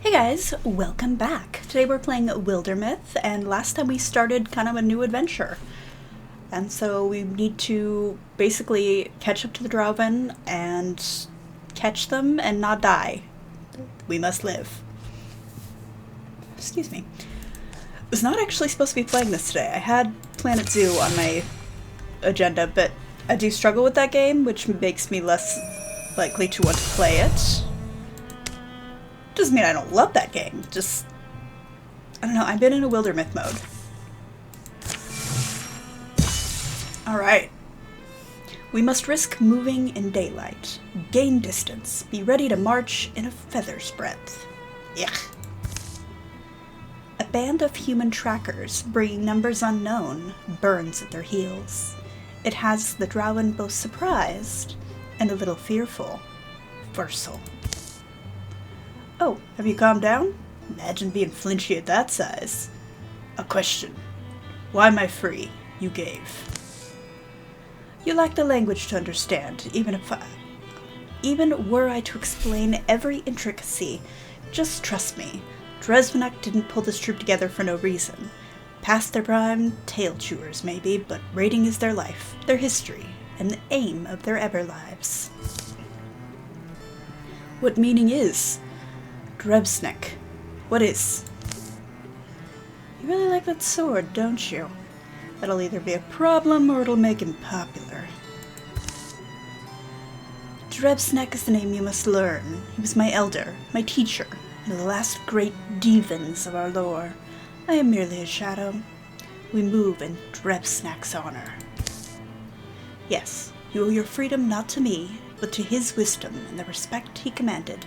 Hey guys, welcome back. Today we're playing Wildermyth, and last time we started kind of a new adventure. And so we need to basically catch up to the Drauven and catch them and not die. We must live. Excuse me. I was not actually supposed to be playing this today. I had Planet Zoo on my agenda, but I do struggle with that game, which makes me less likely to want to play it. Doesn't mean I don't love that game, just, I don't know, I've been in a Wildermyth mode. Alright. We must risk moving in daylight, gain distance, be ready to march in a feather's breadth. Yuck. A band of human trackers, bringing numbers unknown, burns at their heels. It has the Drauven both surprised and a little fearful. Versal. Oh, have you calmed down? Imagine being flinchy at that size. A question. Why am I free? You gave. You lack the language to understand, even were I to explain every intricacy. Just trust me. Dresvenak didn't pull this troop together for no reason. Past their prime, tail chewers maybe, but raiding is their life, their history, and the aim of their ever lives. What meaning is? Drebsnek. What is? You really like that sword, don't you? That'll either be a problem or it'll make him popular. Drebsnek is the name you must learn. He was my elder, my teacher, and the last great divans of our lore. I am merely a shadow. We move in Drebsnak's honor. Yes, you owe your freedom not to me, but to his wisdom and the respect he commanded.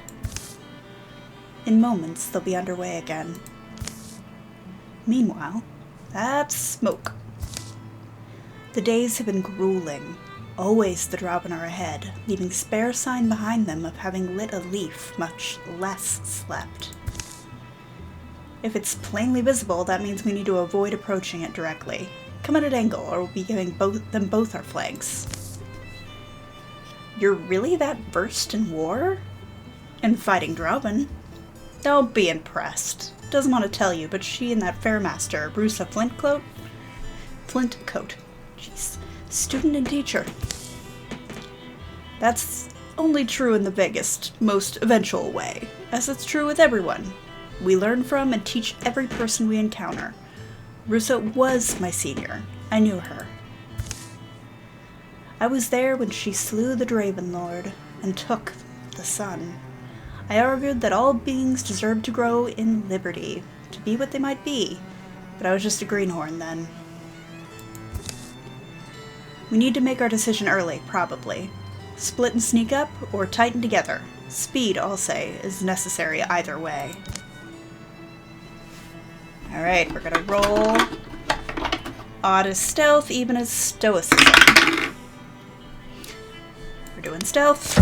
In moments, they'll be underway again. Meanwhile, that's smoke. The days have been grueling. Always the Drauven are ahead, leaving spare sign behind them of having lit a leaf, much less slept. If it's plainly visible, that means we need to avoid approaching it directly. Come at an angle, or we'll be giving them both our flanks. You're really that versed in war? And fighting Drauven? Don't be impressed. Doesn't want to tell you, but she and that Fairmaster, Brusa Flintcoat. Jeez. Student and teacher. That's only true in the vaguest, most eventual way, as it's true with everyone. We learn from and teach every person we encounter. Brusa was my senior. I knew her. I was there when she slew the Draven Lord and took the sun. I argued that all beings deserve to grow in liberty, to be what they might be, but I was just a greenhorn then. We need to make our decision early, probably. Split and sneak up, or tighten together. Speed, I'll say, is necessary either way. Alright, we're gonna roll odd as stealth, even as stoicism. We're doing stealth.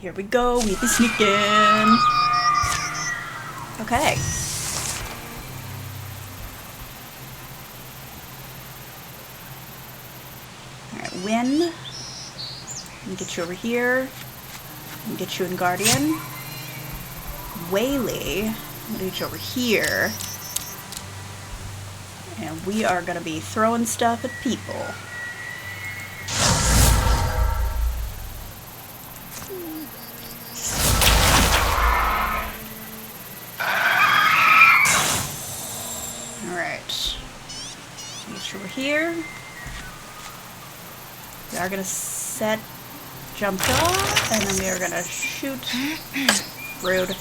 Here we go, we be sneaking. Okay. Alright, Win. Let me get you over here. Let me get you in Guardian. Whaley. I'm gonna get you over here. And we are gonna be throwing stuff at people. Over here. We are going to set jumped off, and then we are going to shoot. Rude.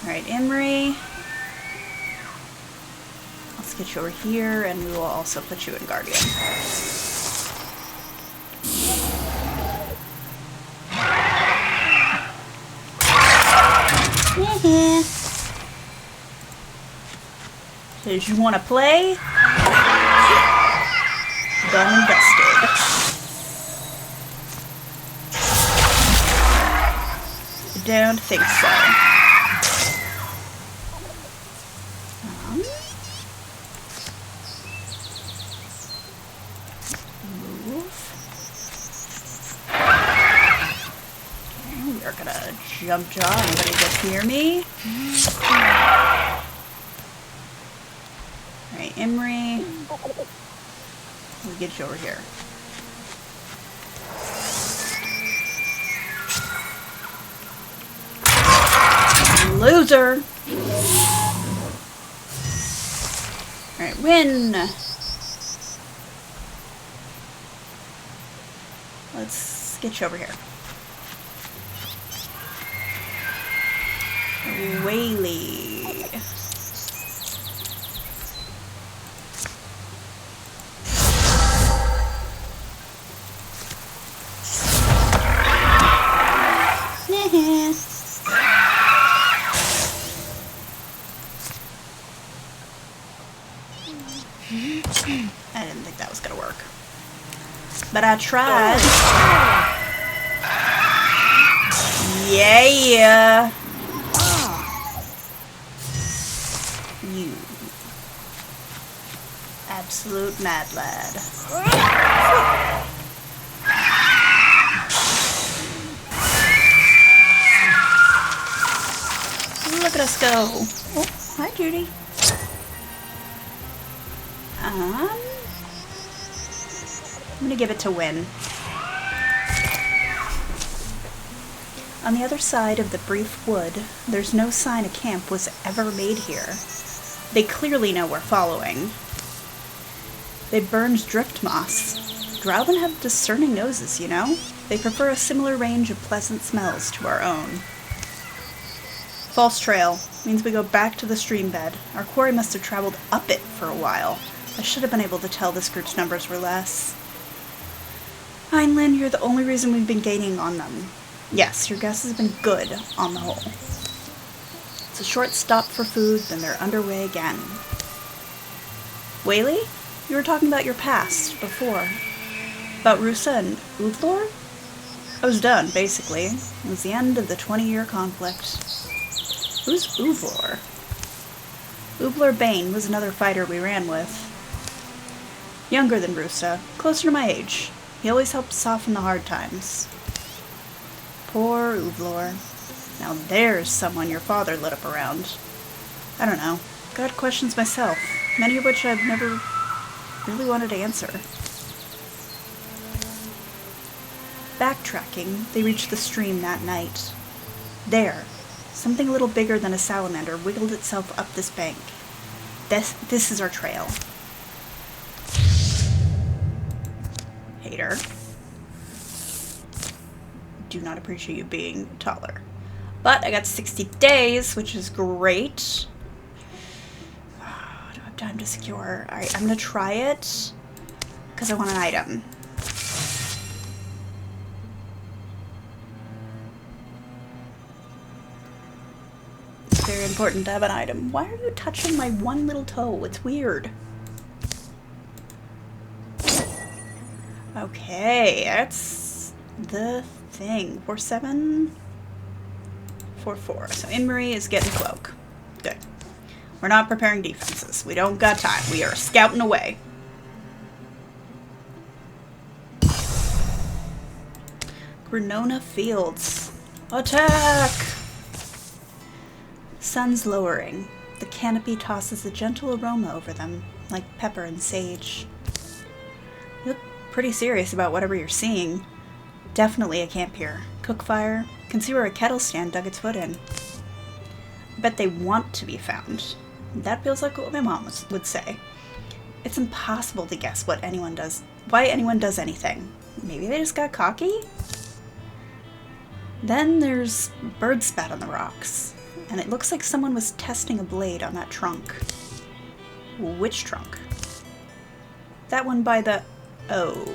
Alright, Imri. Let's get you over here, and we will also put you in Guardian. Did you want to play? Done and dusted. Don't think so. not gonna jump jaw anybody gets near me. Alright, Imri. We'll get you over here. Loser! Alright, win! Let's get you over here. Whaley. I didn't think that was gonna work. But I tried. Yeah. You absolute mad lad. Look at us go. Oh, hi Judy. I'm gonna give it to Win. On the other side of the brief wood, there's no sign a camp was ever made here. They clearly know we're following. They burned drift moss. Drowthen have discerning noses, you know? They prefer a similar range of pleasant smells to our own. False trail means we go back to the stream bed. Our quarry must have traveled up it for a while. I should have been able to tell this group's numbers were less. Heinlein, you're the only reason we've been gaining on them. Yes, your guess has been good on the whole. It's a short stop for food, then they're underway again. Whaley? You were talking about your past before. About Rusa and Udlor? I was done, basically. It was the end of the 20-year conflict. Who's Udlor? Udlor Bane was another fighter we ran with. Younger than Rusa, closer to my age. He always helped soften the hard times. Poor Udlor. Now there's someone your father lit up around. I don't know. Got questions myself, many of which I've never really wanted to answer. Backtracking, they reached the stream that night. There, something a little bigger than a salamander wiggled itself up this bank. This is our trail. Hater. Do not appreciate you being taller. But I got 60 days, which is great. Oh, do I have time to secure? Alright, I'm gonna try it because I want an item. It's very important to have an item. Why are you touching my one little toe? It's weird. Okay, that's the thing. 4-7, 4-4. So Inmarie is getting cloak. Good. We're not preparing defenses. We don't got time. We are scouting away. Granona Fields. Attack! Sun's lowering. The canopy tosses a gentle aroma over them, like pepper and sage. You look pretty serious about whatever you're seeing. Definitely a camp here. Cook fire. Can see where a kettle stand dug its foot in. I bet they want to be found. That feels like what my mom would say. It's impossible to guess what anyone does. Why anyone does anything. Maybe they just got cocky? Then there's bird spat on the rocks. And it looks like someone was testing a blade on that trunk. Which trunk? That one by the... Oh.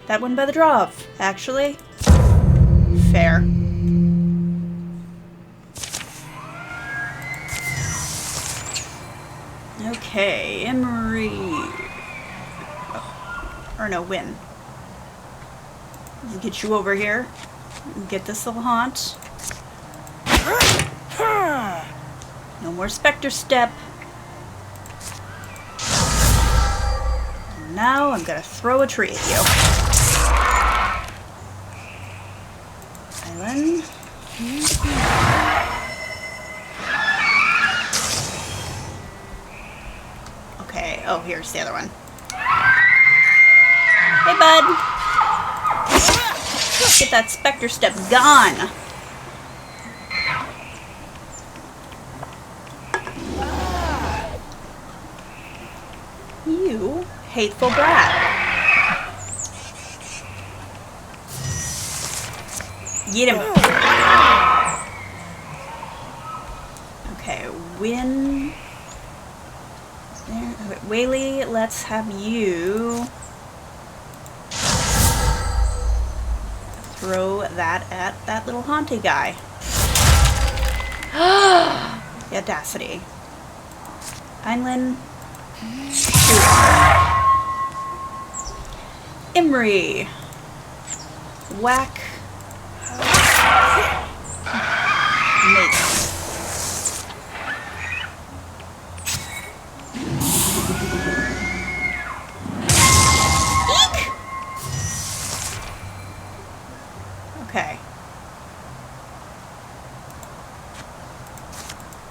That one by the Drov, actually. Fair. Okay, Emery. Oh. Or no, Win. Let's get you over here. Get this little haunt. No more Spectre Step. Now I'm gonna throw a tree at you. Island. Okay, oh, here's the other one. Hey, bud! Get that Spectre Step gone! You hateful brat. Get him. Okay, win. There. Okay, Whaley, let's have you throw that at that little haunty guy. The audacity. Heinlein. Imri. Whack. Mace. Eek! Okay.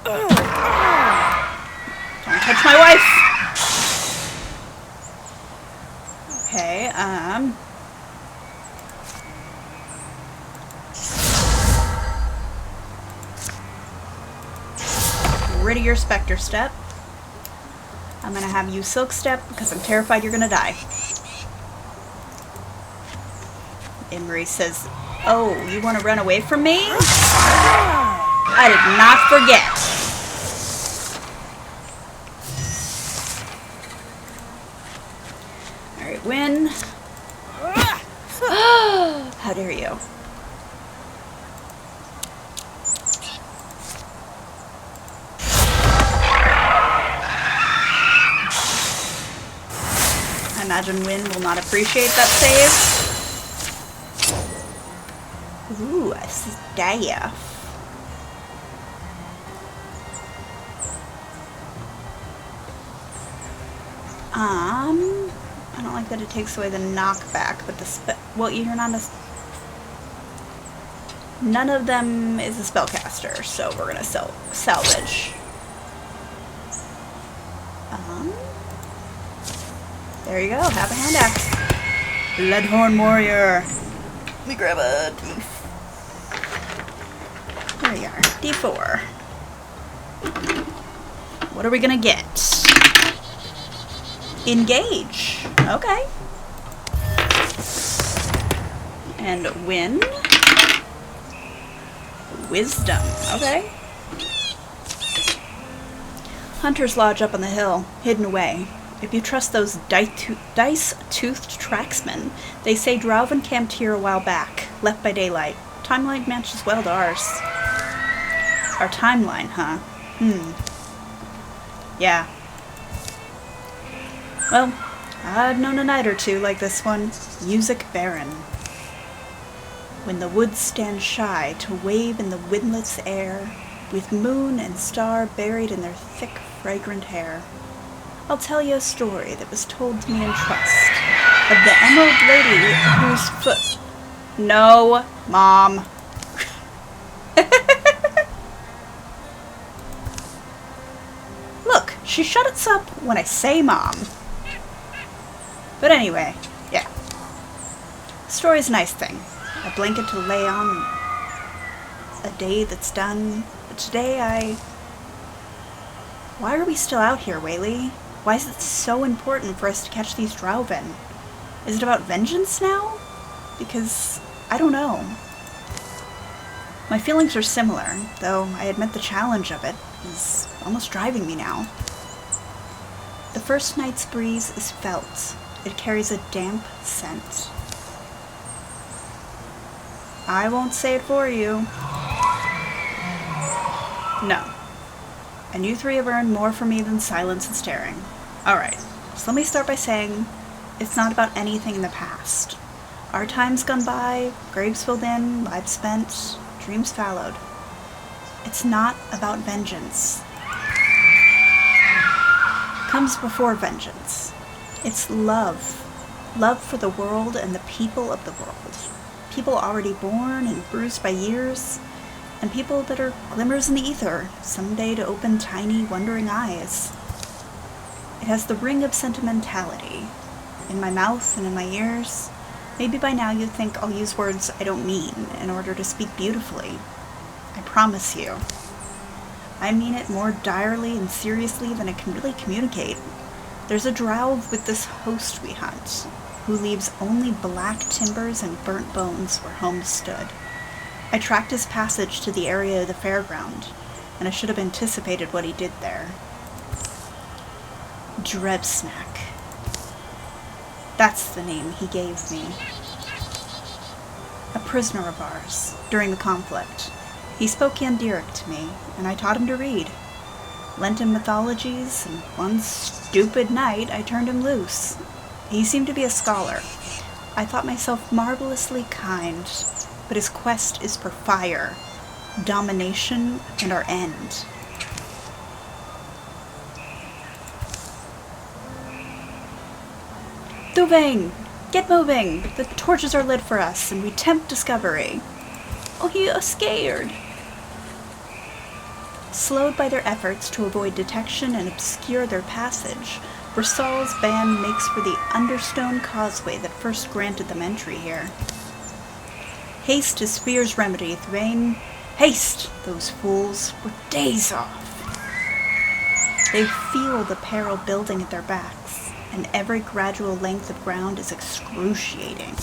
Don't touch my wife! Okay, rid of your Spectre Step. I'm gonna have you Silk Step because I'm terrified you're gonna die. Imri says, oh, you want to run away from me? I did not forget. Alright, win. How dare you? I imagine Win will not appreciate that save. Ooh, a staff. I don't like that it takes away the knockback, but the well, you're not a... None of them is a spellcaster, so we're gonna salvage. There you go, have a hand axe. Bloodhorn Warrior. Let me grab a tooth. There you are, D4. What are we gonna get? Engage. Okay. And win. Wisdom. Okay. Hunter's Lodge up on the hill, hidden away. If you trust those dice-toothed tracksmen, they say Drauven camped here a while back, left by daylight. Timeline matches well to ours. Our timeline, huh? Yeah. Well, I've known a night or two like this one. Music barren. When the woods stand shy to wave in the windless air, with moon and star buried in their thick, fragrant hair. I'll tell you a story that was told to me in trust, of the Emerald Lady whose foot... No, Mom. Look, she shuts up when I say Mom. But anyway, yeah. Story's a nice thing. A blanket to lay on, a day that's done. But today Why are we still out here, Whaley? Why is it so important for us to catch these Drauven? Is it about vengeance now? Because, I don't know. My feelings are similar, though I admit the challenge of it is almost driving me now. The first night's breeze is felt. It carries a damp scent. I won't say it for you. No. And you three have earned more from me than silence and staring. Alright, so let me start by saying it's not about anything in the past. Our time's gone by, graves filled in, lives spent, dreams fallowed. It's not about vengeance. Comes before vengeance. It's love. Love for the world and the people of the world. people already born and bruised by years, and people that are glimmers in the ether, someday to open tiny, wondering eyes. It has the ring of sentimentality, in my mouth and in my ears. Maybe by now you think I'll use words I don't mean in order to speak beautifully. I promise you. I mean it more direly and seriously than I can really communicate. There's a drow with this host we hunt, who leaves only black timbers and burnt bones where homes stood. I tracked his passage to the area of the fairground, and I should have anticipated what he did there. Drebsnack. That's the name he gave me. A prisoner of ours, during the conflict. He spoke Yandiric to me, and I taught him to read. Lent him mythologies, and one stupid night I turned him loose. He seemed to be a scholar. I thought myself marvelously kind, but his quest is for fire, domination, and our end. Duvane! Get moving! The torches are lit for us, and we tempt discovery. Oh, he is scared! Slowed by their efforts to avoid detection and obscure their passage, Brasal's band makes for the understone causeway that first granted them entry here. Haste is fear's remedy, Thwain. Haste, those fools, we're days off. They feel the peril building at their backs, and every gradual length of ground is excruciating.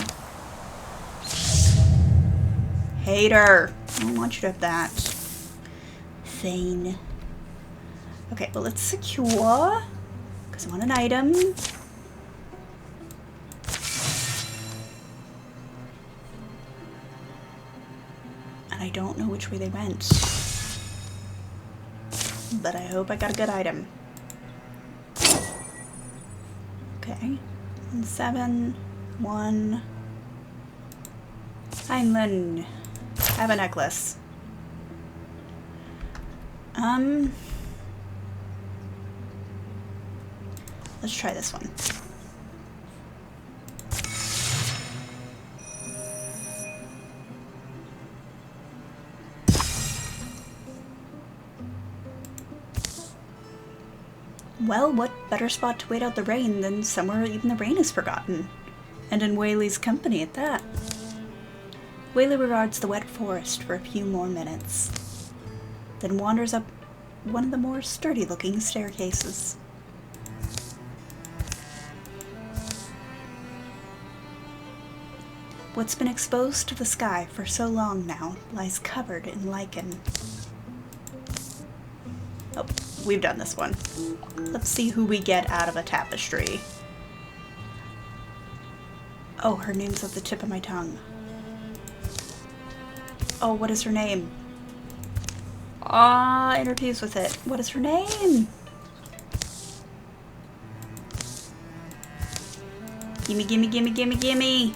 Hater! I don't want you to have that. Thane. Okay, well, let's secure, because I want an item. And I don't know which way they went. But I hope I got a good item. Okay. 7, 1. Heinlein. Have a necklace. Let's try this one. Well, what better spot to wait out the rain than somewhere even the rain is forgotten? And in Whaley's company at that. Whaley regards the wet forest for a few more minutes, then wanders up one of the more sturdy-looking staircases. What's been exposed to the sky for so long now lies covered in lichen. Oh, we've done this one. Let's see who we get out of a tapestry. Oh, her name's at the tip of my tongue. Oh, what is her name? Ah, interviews with it. What is her name? Gimme, gimme, gimme, gimme, gimme.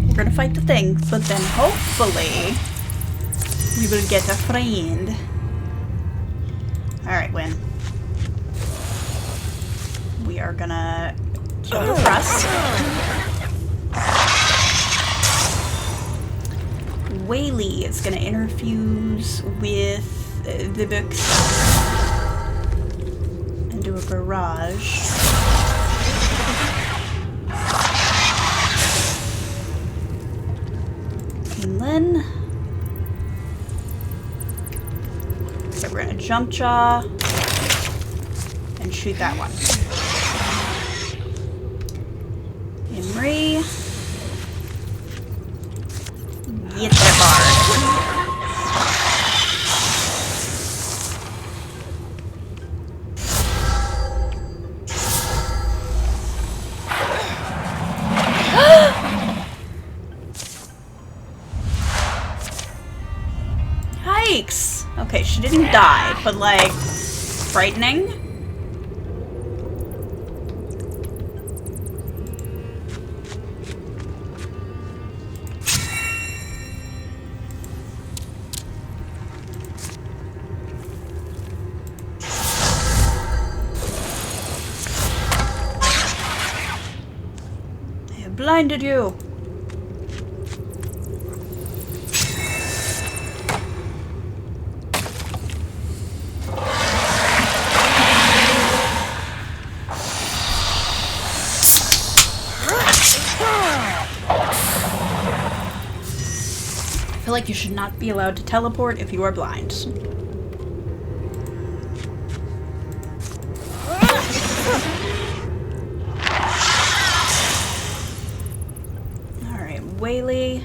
We're gonna fight the thing, but then hopefully we will get a friend. Alright, Wynn. We are gonna kill the thrust. Whaley is gonna interfuse with the books and do a barrage. And then so we're gonna jump jaw and shoot that one. Imri. Get that bar. Yikes! Okay, she didn't die, but like, frightening. blinded you! I feel like you should not be allowed to teleport if you are blind. Alright, Whaley.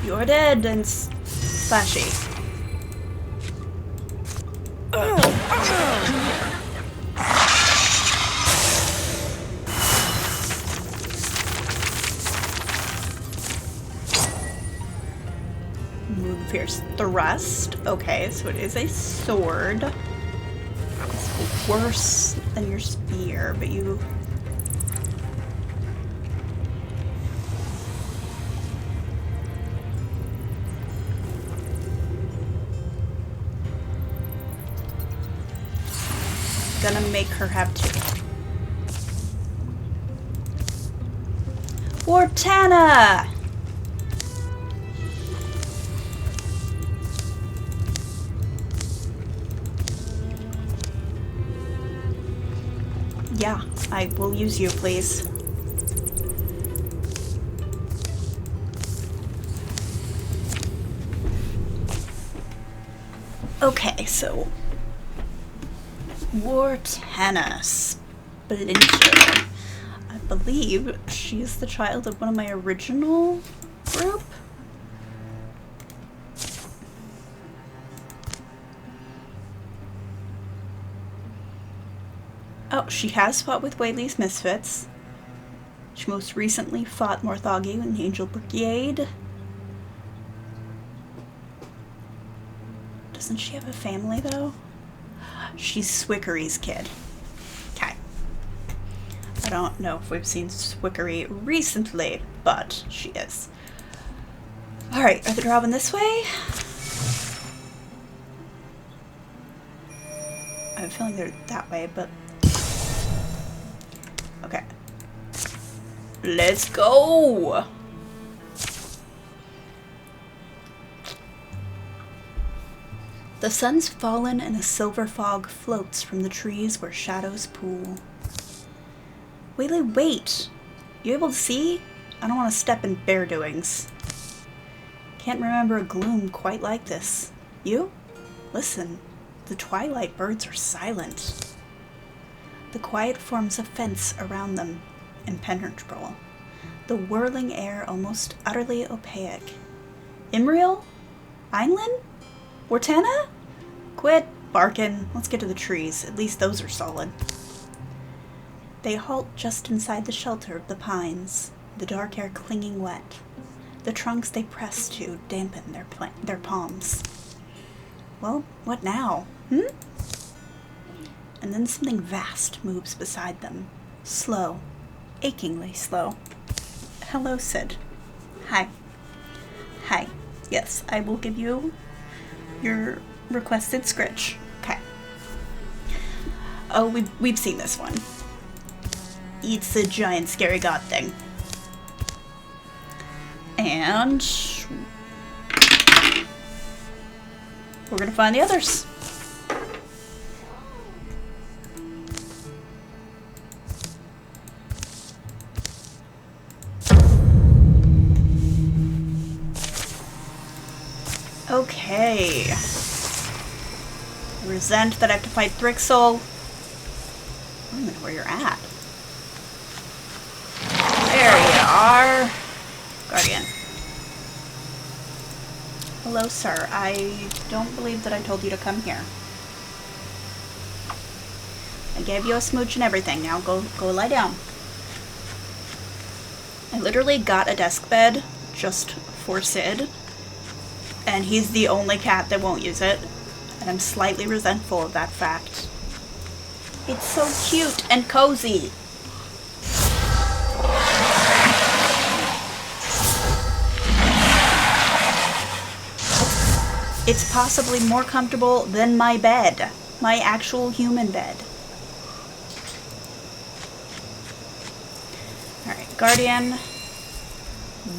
You're dead and slashy. Moon Fierce Thrust. Okay, so it is a sword. It's worse than your spear, but you... Gonna make her have two. Wartana! Yeah, I will use you, please. Okay, so... Wartana Splinter. I believe she is the child of one of my original group. Oh, she has fought with Whaley's Misfits. She most recently fought Morthagi in the Angel Brigade. Doesn't she have a family, though? She's Swickery's kid. Okay. I don't know if we've seen Swickery recently, but she is. Alright, are they driving this way? I have a feeling they're that way, but... Okay. Let's go! The sun's fallen and a silver fog floats from the trees where shadows pool. Whaley, wait! You able to see? I don't want to step in bear doings. Can't remember a gloom quite like this. You? Listen, the twilight birds are silent. The quiet forms a fence around them, impenetrable. The whirling air almost utterly opaque. Imriel? Einlin? Wartana? Quit barking. Let's get to the trees. At least those are solid. They halt just inside the shelter of the pines, the dark air clinging wet. The trunks they press to dampen their palms. Well, what now? And then something vast moves beside them. Slow. Achingly slow. Hello, Sid. Hi. Hi. Yes, I will give you your requested scritch. Okay. Oh, we've seen this one. It's a giant scary god thing. And we're gonna find the others. Okay. Resent that I have to fight Thrixel. I don't even know where you're at. There you are. Guardian. Hello, sir. I don't believe that I told you to come here. I gave you a smooch and everything. Now go lie down. I literally got a desk bed just for Sid. And he's the only cat that won't use it. And I'm slightly resentful of that fact. It's so cute and cozy. It's possibly more comfortable than my bed. My actual human bed. Alright, Guardian.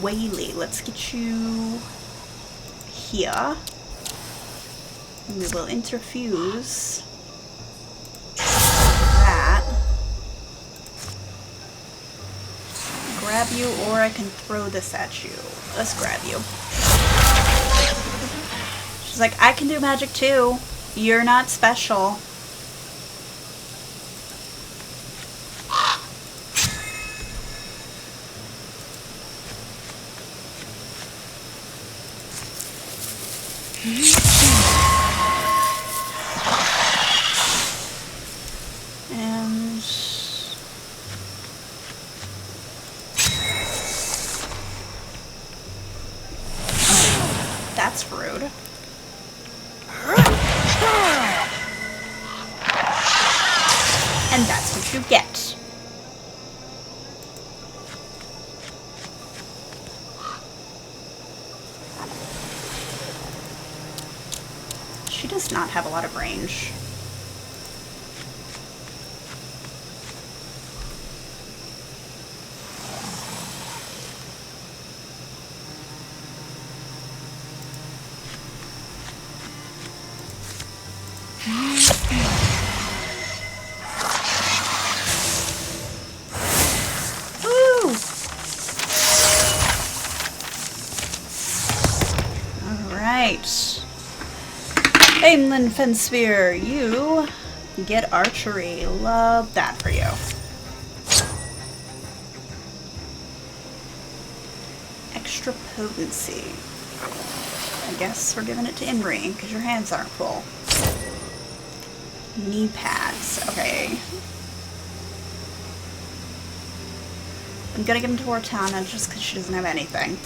Whaley, let's get you here. And we will interfuse that. Grab you, or I can throw this at you. Let's grab you. She's like, I can do magic too. You're not special. And that's rude. And that's what you get. She does not have a lot of range. Aimlin Fensphere, you get archery. Love that for you. Extra potency. I guess we're giving it to Imri because your hands aren't full. Knee pads. Okay. I'm gonna give them to Ortana just because she doesn't have anything.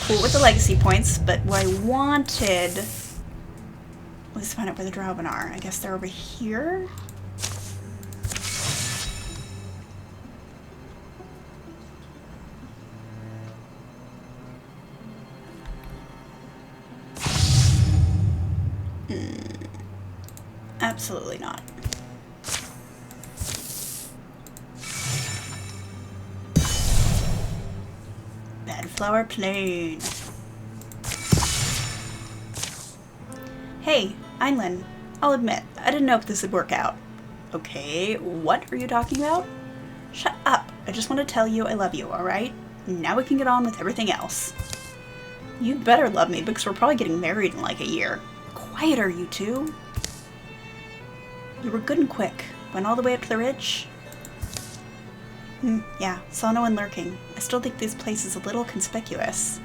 Cool with the legacy points, but what I wanted was to find out where the Droven are. I guess they're over here. Absolutely not. Flower Plain. Hey, Einlin. I'll admit, I didn't know if this would work out. Okay, what are you talking about? Shut up. I just want to tell you I love you, alright? Now we can get on with everything else. You better love me because we're probably getting married in like a year. Quieter, you two. You were good and quick. Went all the way up to the ridge. Yeah, saw no one lurking. I still think this place is a little conspicuous.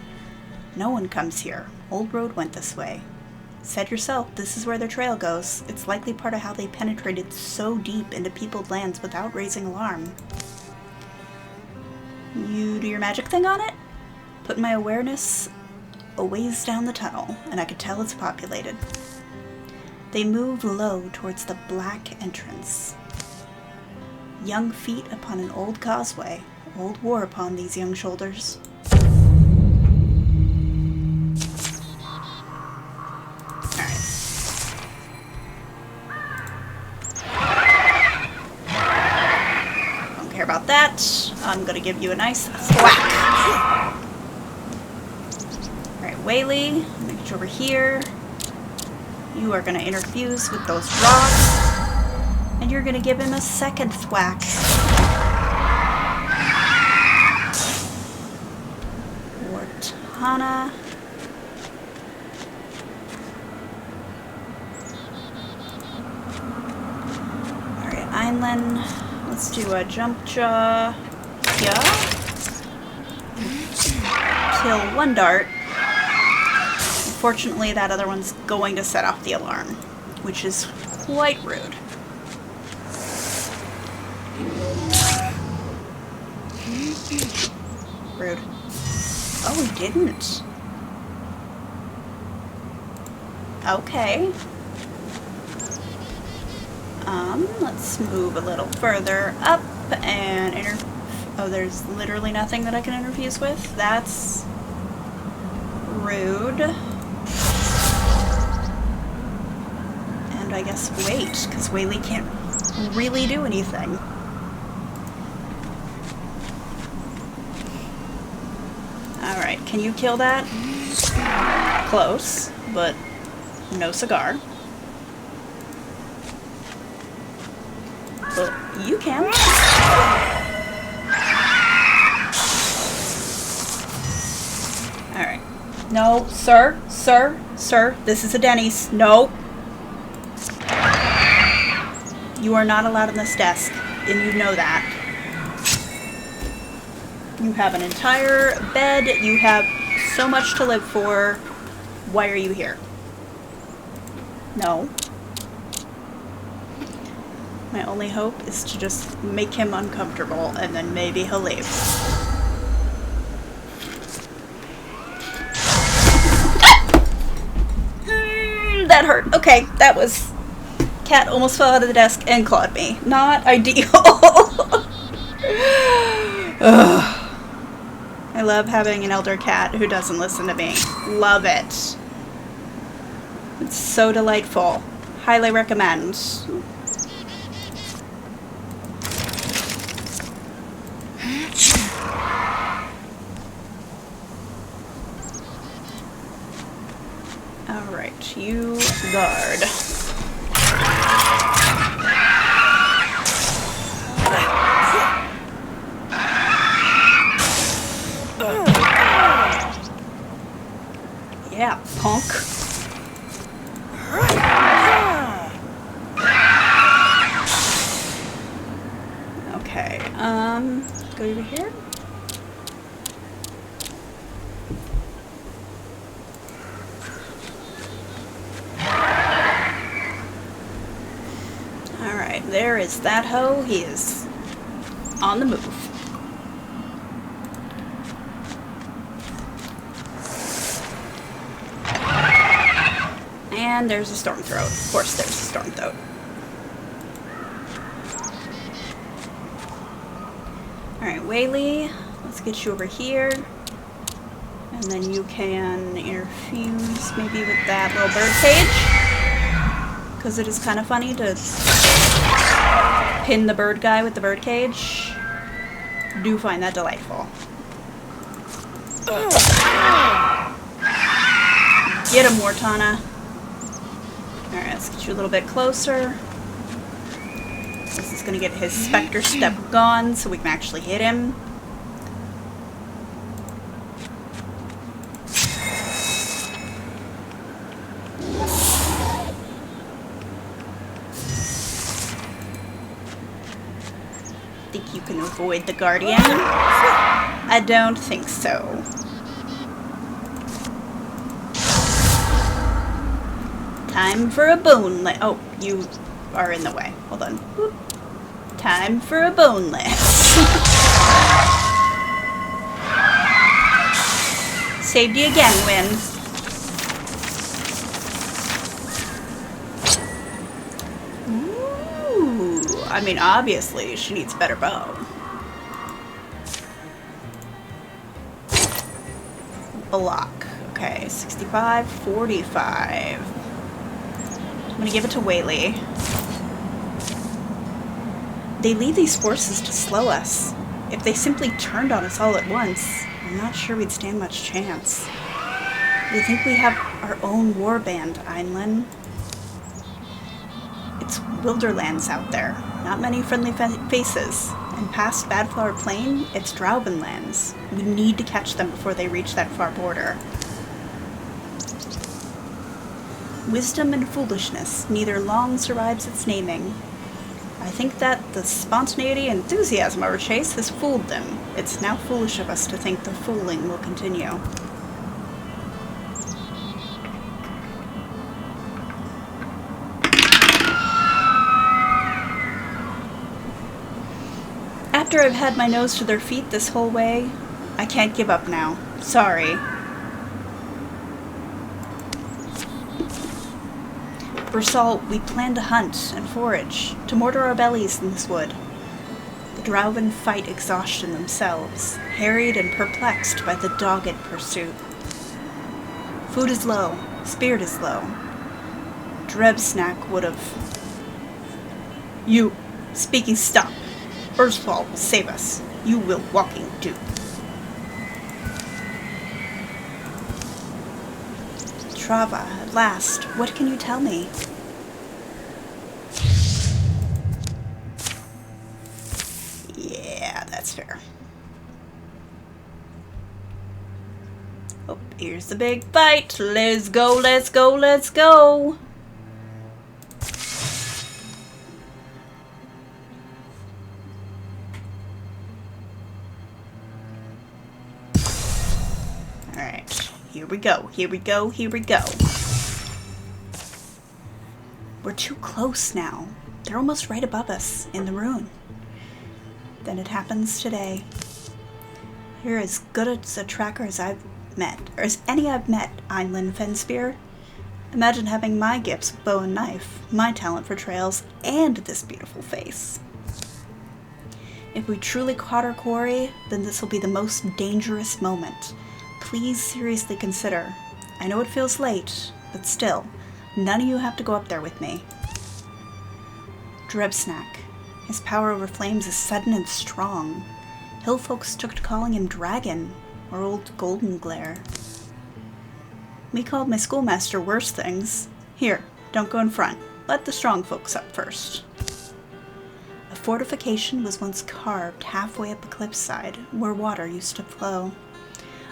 No one comes here. Old road went this way. Said yourself, this is where their trail goes. It's likely part of how they penetrated so deep into peopled lands without raising alarm. You do your magic thing on it? Put my awareness a ways down the tunnel, and I could tell it's populated. They move low towards the black entrance. Young feet upon an old causeway. Old war upon these young shoulders. Alright. Don't care about that. I'm gonna give you a nice thwack. Alright, Whaley, I'm gonna get you over here. You are gonna interfuse with those rocks. And you're gonna give him a second thwack. Ortana. Alright, Einlin. Let's do a jump jaw. Yeah. Kill one dart. Unfortunately, that other one's going to set off the alarm, which is quite rude. Rude. Oh, he didn't. Okay. Let's move a little further up and oh, there's literally nothing that I can interfuse with? That's rude. And I guess wait, because Whaley can't really do anything. Alright, can you kill that? Close, but no cigar. Well, you can. Alright. No, sir, this is a Denny's. No. You are not allowed on this desk, and you know that. You have an entire bed, you have so much to live for. Why are you here? No. My only hope is to just make him uncomfortable, and then maybe he'll leave. That hurt. Okay, that was... Cat almost fell out of the desk and clawed me. Not ideal. I love having an elder cat who doesn't listen to me. Love it. It's so delightful. Highly recommend. Alright, you guard. Yeah, punk. Okay, go over here. Alright, there is that hoe. He is on the move. And there's a storm throat. Of course there's a storm throat. Alright, Whaley, let's get you over here. And then you can interfuse maybe with that little bird cage. Because it is kind of funny to pin the bird guy with the bird cage. Do find that delightful. Get him, Mortana. Alright, let's get you a little bit closer. This is gonna get his Spectre Step gone so we can actually hit him. Think you can avoid the Guardian? I don't think so. Time for a boneless. Oh, you are in the way. Hold on. Whoop. Time for a boneless. Saved you again, Win. Ooh. I mean, obviously, she needs a better bow. Block. Okay, 65, 45. I'm gonna give it to Whaley. They lead these forces to slow us. If they simply turned on us all at once, I'm not sure we'd stand much chance. We think we have our own warband, Einlin. It's Wilderlands out there. Not many friendly faces. And past Badflower Plain, it's Draubenlands. We need to catch them before they reach that far border. Wisdom and foolishness, neither long survives its naming. I think that the spontaneity and enthusiasm of our chase has fooled them. It's now foolish of us to think the fooling will continue. After I've had my nose to their feet this whole way, I can't give up now. Sorry. Versal, we plan to hunt and forage, to mortar our bellies in this wood. The Drauven fight exhaustion themselves, harried and perplexed by the dogged pursuit. Food is low, spirit is low. Drebsnack would have... You, speaking stop. Versal will save us. You will walking do. Trava, at last, what can you tell me? Yeah, that's fair. Oh, here's the big fight. Let's go, let's go, let's go. Alright, here we go, here we go, here we go. We're too close now. They're almost right above us in the ruin. Then it happens today. You're as good a tracker as I've met, or as any I've met, Einlin Fenspear. Imagine having my gifts of bow and knife, my talent for trails, and this beautiful face. If we truly caught our quarry, then this will be the most dangerous moment. Please seriously consider. I know it feels late, but still, none of you have to go up there with me. Drebsnack. His power over flames is sudden and strong. Hill folks took to calling him Dragon, or Old Golden Glare. We called my schoolmaster worse things. Here, don't go in front. Let the strong folks up first. A fortification was once carved halfway up a cliffside, where water used to flow.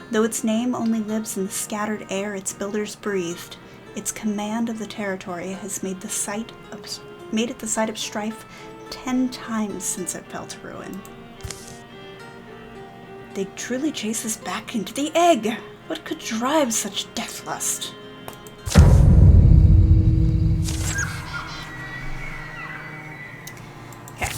Though its name only lives in the scattered air its builders breathed, its command of the territory has made it the site of strife 10 times since it fell to ruin. They truly chase us back into the egg! What could drive such deathlust? Okay.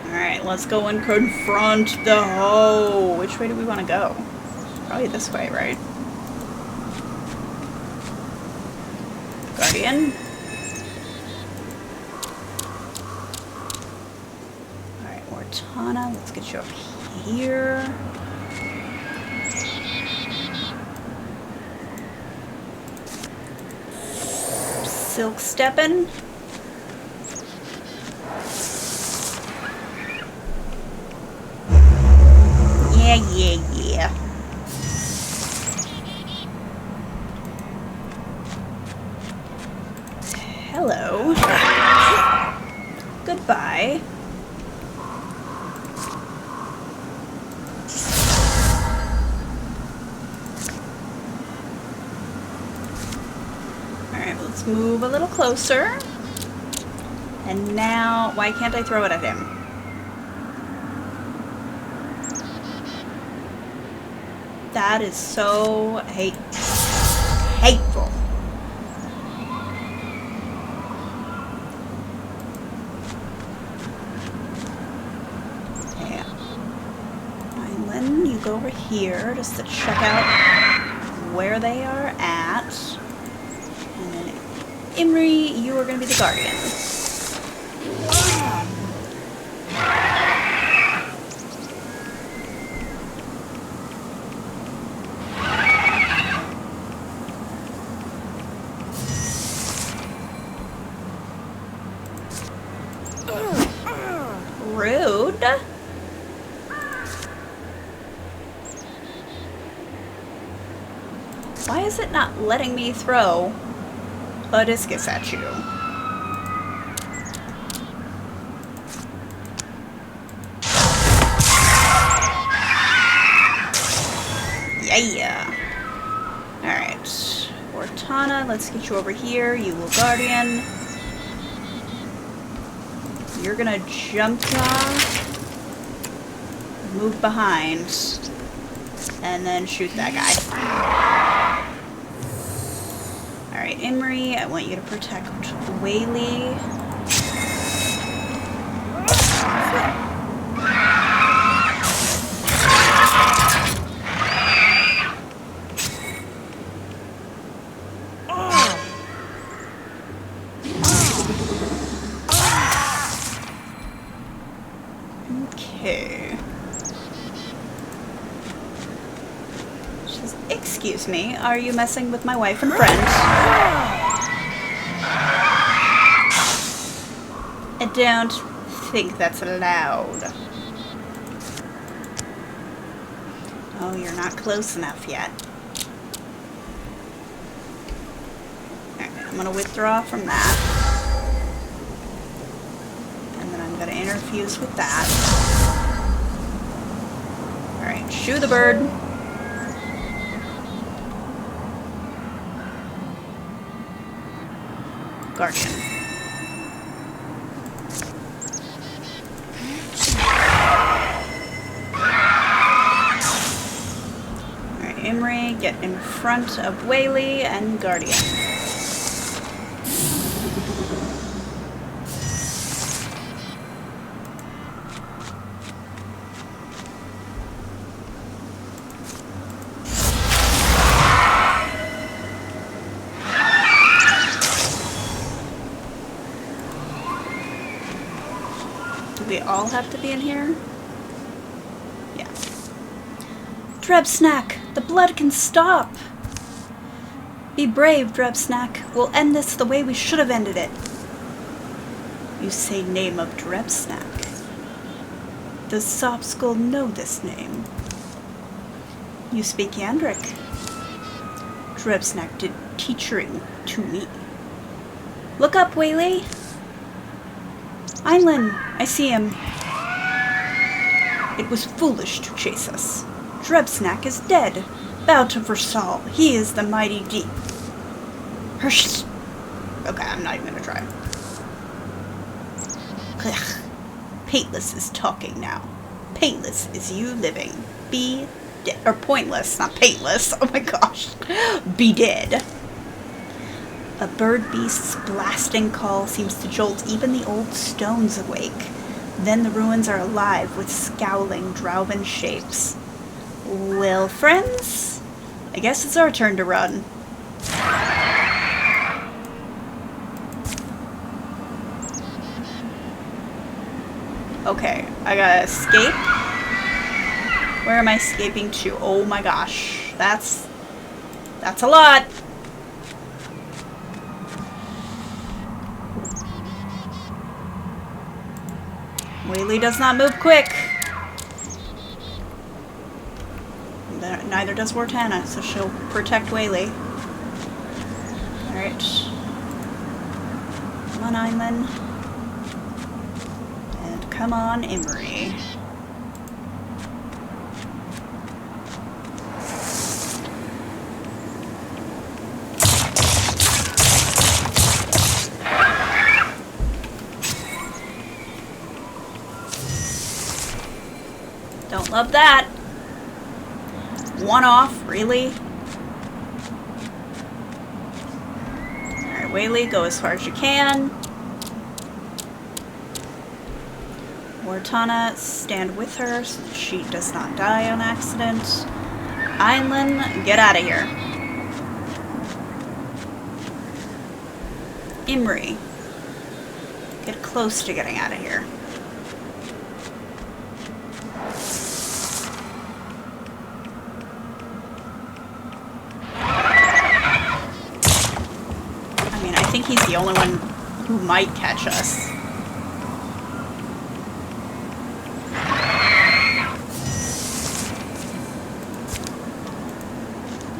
Alright, let's go and confront the hoe! Which way do we want to go? Probably this way, right? Guardian. Alright, Ortana, let's get you up here. Silk steppin'. Yeah. Hello. Goodbye. Alright, let's move a little closer. And now, why can't I throw it at him? That is so hateful. You go over here just to check out where they are at. And then Imri, you are going to be the guardian. Rude. Why is it not letting me throw a discus at you? Yeah. Alright. Ortana, let's get you over here. You will guardian. You're gonna jump off, move behind, and then shoot that guy. Alright, Imri, I want you to protect Whaley. Okay. She says, excuse me, are you messing with my wife and friend? I don't think that's allowed. Oh, you're not close enough yet. Alright, I'm gonna withdraw from that. And then I'm gonna interfuse with that. Alright, shoo the bird. Guardian. Alright, Imri, get in front of Whaley and Guardian. We all have to be in here? Yeah. Drebsnack, the blood can stop! Be brave, Drebsnack. We'll end this the way we should have ended it. You say name of Drebsnack. Does Sopskull know this name? You speak Yandric. Drebsnack did teaching to me. Look up, Whaley! Einlin, I see him. It was foolish to chase us. Drebsnack is dead. Bow to Versal. He is the mighty deep. Hersh. Okay, I'm not even gonna try. Ugh. Paintless is talking now. Paintless is you living. Be dead. Or pointless, not paintless. Oh my gosh. Be dead. A bird beast's blasting call seems to jolt even the old stones awake. Then the ruins are alive with scowling, Drauven shapes. Well, friends, I guess it's our turn to run. Okay, I gotta escape. Where am I escaping to? Oh my gosh, that's a lot. Whaley does not move quick. Neither does Wartana, so she'll protect Whaley. Alright. Come on, Einlin. And come on, Imri. Don't love that. One off, really? Alright, Whaley, go as far as you can. Wartana, stand with her so that she does not die on accident. Einlin, get out of here. Imri, get close to getting out of here. I think he's the only one who might catch us.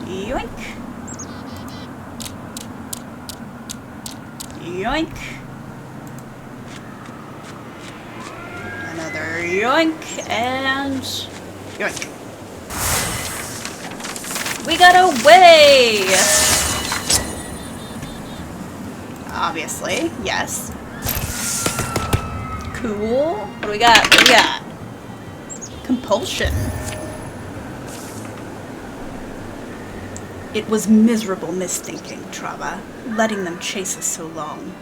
Yoink. Yoink. Another yoink and yoink. We got away! Obviously, yes. Cool. What do we got? What do we got? Compulsion. It was miserable misthinking, Trava, letting them chase us so long.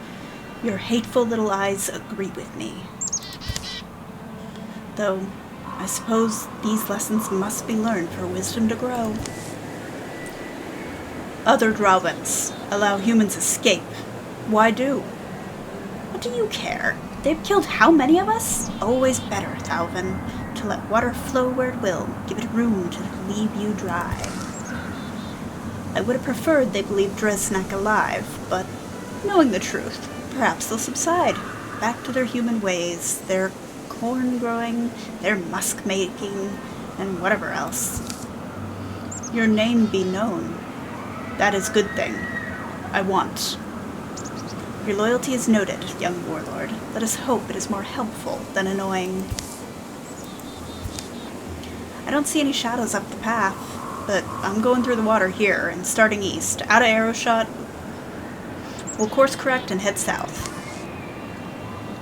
Your hateful little eyes agree with me. Though, I suppose these lessons must be learned for wisdom to grow. Other Drauvens allow humans escape. Why do? What do you care? They've killed how many of us? Always better, Thalvin, to let water flow where it will, give it room to leave you dry. I would have preferred they believed Dresnak alive, but knowing the truth, perhaps they'll subside, back to their human ways, their corn growing, their musk making, and whatever else. Your name be known. That is good thing. I want. Your loyalty is noted, young warlord. Let us hope it is more helpful than annoying. I don't see any shadows up the path, but I'm going through the water here and starting east, out of arrow shot. We'll course correct and head south.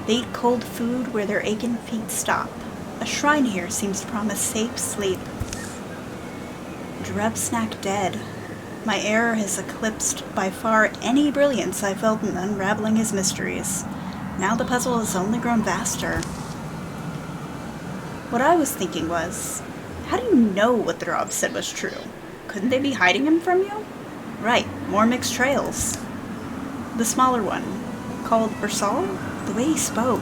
They eat cold food where their aching feet stop. A shrine here seems to promise safe sleep. Drebsnak dead. My error has eclipsed by far any brilliance I felt in unraveling his mysteries. Now the puzzle has only grown vaster. What I was thinking was, how do you know what the Drob said was true? Couldn't they be hiding him from you? Right, more mixed trails. The smaller one, called Versal? The way he spoke.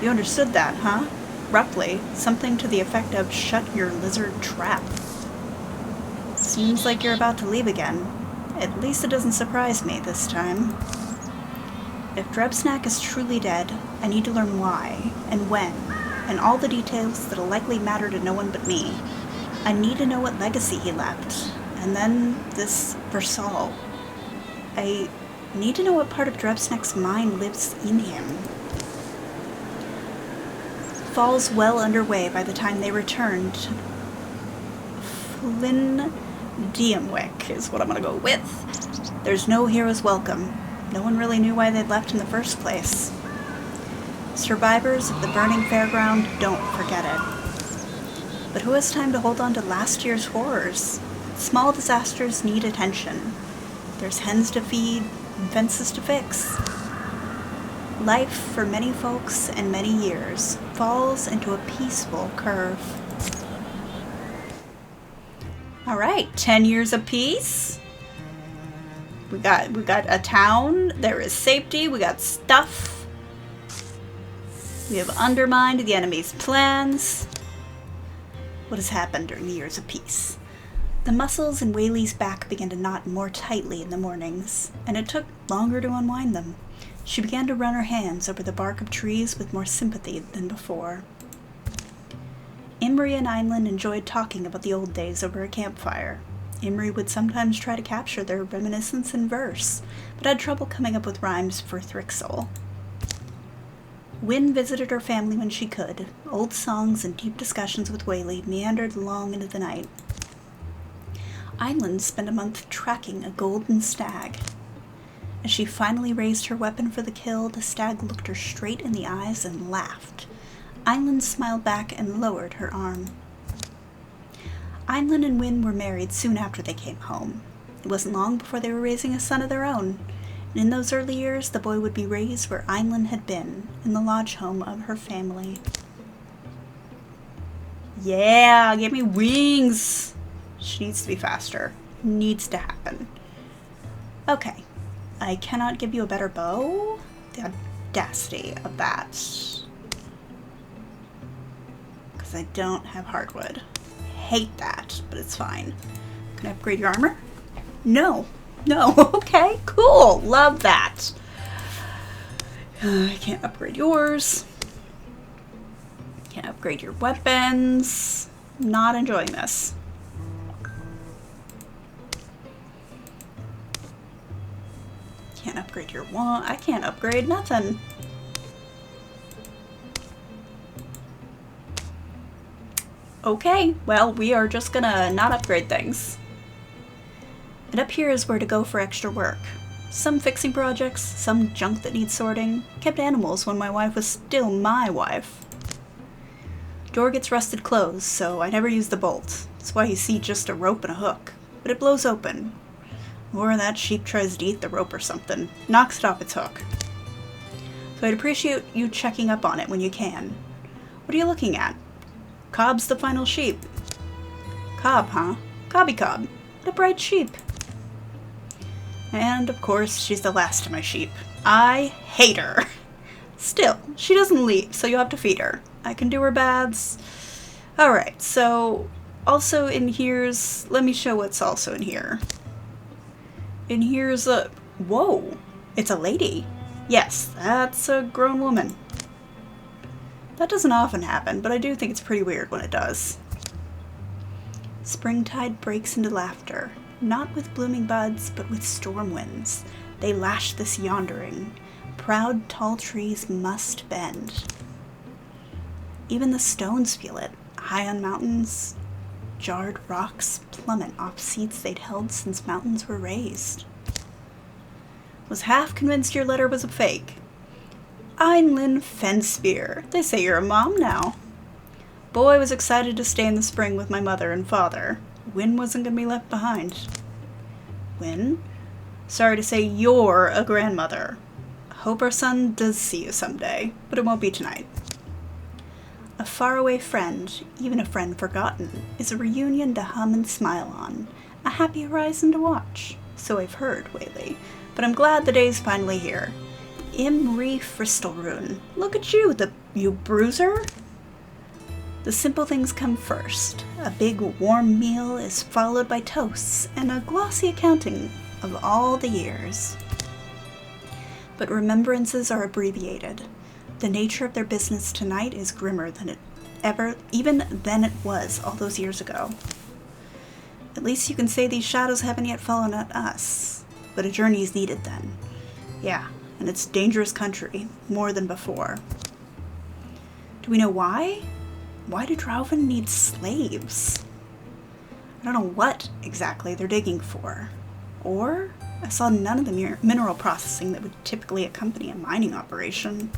You understood that, huh? Roughly, something to the effect of, shut your lizard trap. Seems like you're about to leave again. At least it doesn't surprise me this time. If Drebsnak is truly dead, I need to learn why, and when, and all the details that'll likely matter to no one but me. I need to know what legacy he left. And then this Versal. I need to know what part of Drebsnak's mind lives in him. Fall's well underway by the time they returned. Flynn Diamwick is what I'm gonna go with. There's no hero's welcome. No one really knew why they'd left in the first place. Survivors of the burning fairground don't forget it. But who has time to hold on to last year's horrors? Small disasters need attention. There's hens to feed and fences to fix. Life, for many folks and many years, falls into a peaceful curve. All right, 10 years of peace. We got a town. There is safety. We got stuff. We have undermined the enemy's plans. What has happened during the years of peace? The muscles in Whaley's back began to knot more tightly in the mornings, and it took longer to unwind them. She began to run her hands over the bark of trees with more sympathy than before. Imri and Einlin enjoyed talking about the old days over a campfire. Imri would sometimes try to capture their reminiscence in verse, but had trouble coming up with rhymes for Thrixol. Wynne visited her family when she could. Old songs and deep discussions with Whaley meandered long into the night. Einlin spent a month tracking a golden stag. As she finally raised her weapon for the kill, the stag looked her straight in the eyes and laughed. Einlin smiled back and lowered her arm. Einlin and Wynne were married soon after they came home. It wasn't long before they were raising a son of their own, and in those early years the boy would be raised where Einlin had been, in the lodge home of her family. Yeah, give me wings! She needs to be faster. Needs to happen. Okay. I cannot give you a better bow. The audacity of that. Because I don't have hardwood. Hate that, but it's fine. Can I upgrade your armor? No. No. Okay, cool. Love that. I can't upgrade yours. Can't upgrade your weapons. Not enjoying this. Can't upgrade your wand. I can't upgrade nothing. Okay, well, we are just gonna not upgrade things. And up here is where to go for extra work. Some fixing projects, some junk that needs sorting. Kept animals when my wife was still my wife. Door gets rusted closed, so I never use the bolt. That's why you see just a rope and a hook. But it blows open. Or that sheep tries to eat the rope or something. Knocks it off its hook. So I'd appreciate you checking up on it when you can. What are you looking at? Cobb's the final sheep. Cobb, huh? Cobby Cobb. What a bright sheep. And of course, she's the last of my sheep. I hate her. Still, she doesn't leave, so you'll have to feed her. I can do her baths. Alright, so also in here's... let me show what's also in here. In here's a... whoa! It's a lady. Yes, that's a grown woman. That doesn't often happen, but I do think it's pretty weird when it does. Springtide breaks into laughter, not with blooming buds, but with storm winds. They lash this yondering. Proud tall trees must bend. Even the stones feel it. High on mountains, jarred rocks plummet off seats they'd held since mountains were raised. Was half convinced your letter was a fake. Einlin Fenspear. They say you're a mom now. Boy was excited to stay in the spring with my mother and father. Win wasn't gonna be left behind. Win? Sorry to say you're a grandmother. Hope our son does see you someday, but it won't be tonight. A faraway friend, even a friend forgotten, is a reunion to hum and smile on. A happy horizon to watch. So I've heard, Whaley. But I'm glad the day's finally here. Imri Fristelrune. Look at you, you bruiser! The simple things come first. A big warm meal is followed by toasts and a glossy accounting of all the years. But remembrances are abbreviated. The nature of their business tonight is grimmer than even than it was all those years ago. At least you can say these shadows haven't yet fallen on us. But a journey is needed then. Yeah, and it's dangerous country, more than before. Do we know why? Why do Drauven need slaves? I don't know what exactly they're digging for. Or, I saw none of the mineral processing that would typically accompany a mining operation.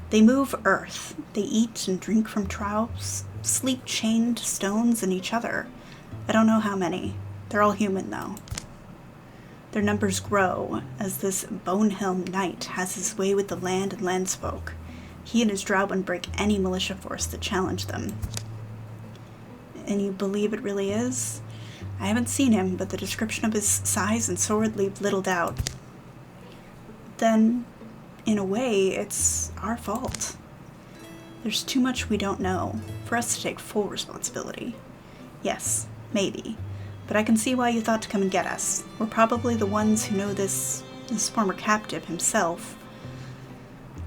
They move earth. They eat and drink from troughs, sleep chained to stones and each other. I don't know how many. They're all human, though. Their numbers grow as this Bonehelm knight has his way with the land and landsfolk. He and his Drauben break any militia force that challenge them. And you believe it really is? I haven't seen him, but the description of his size and sword leave little doubt. Then, in a way, it's our fault. There's too much we don't know for us to take full responsibility. Yes, maybe. But I can see why you thought to come and get us. We're probably the ones who know this former captive himself.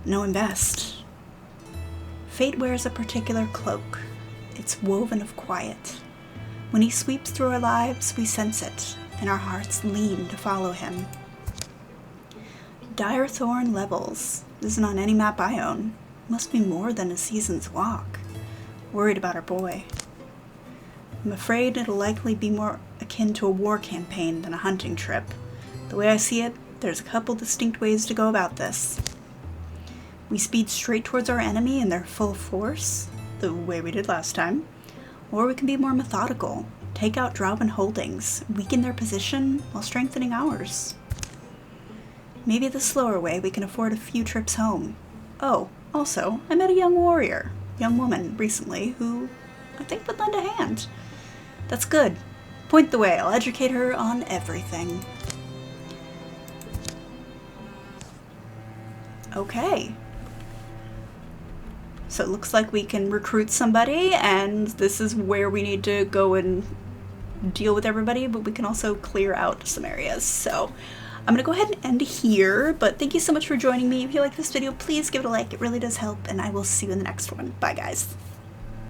Know him best. Fate wears a particular cloak. It's woven of quiet. When he sweeps through our lives, we sense it, and our hearts lean to follow him. Dire Thorn Levels isn't on any map I own. Must be more than a season's walk. Worried about our boy. I'm afraid it'll likely be more akin to a war campaign than a hunting trip. The way I see it, there's a couple distinct ways to go about this. We speed straight towards our enemy in their full force, the way we did last time. Or we can be more methodical, take out Drauben holdings, weaken their position while strengthening ours. Maybe the slower way, we can afford a few trips home. Oh, also, I met a young woman recently, who I think would lend a hand. That's good. Point the way, I'll educate her on everything. Okay. So it looks like we can recruit somebody, and this is where we need to go and deal with everybody, but we can also clear out some areas. So I'm going to go ahead and end here, but thank you so much for joining me. If you like this video, please give it a like. It really does help, and I will see you in the next one. Bye, guys.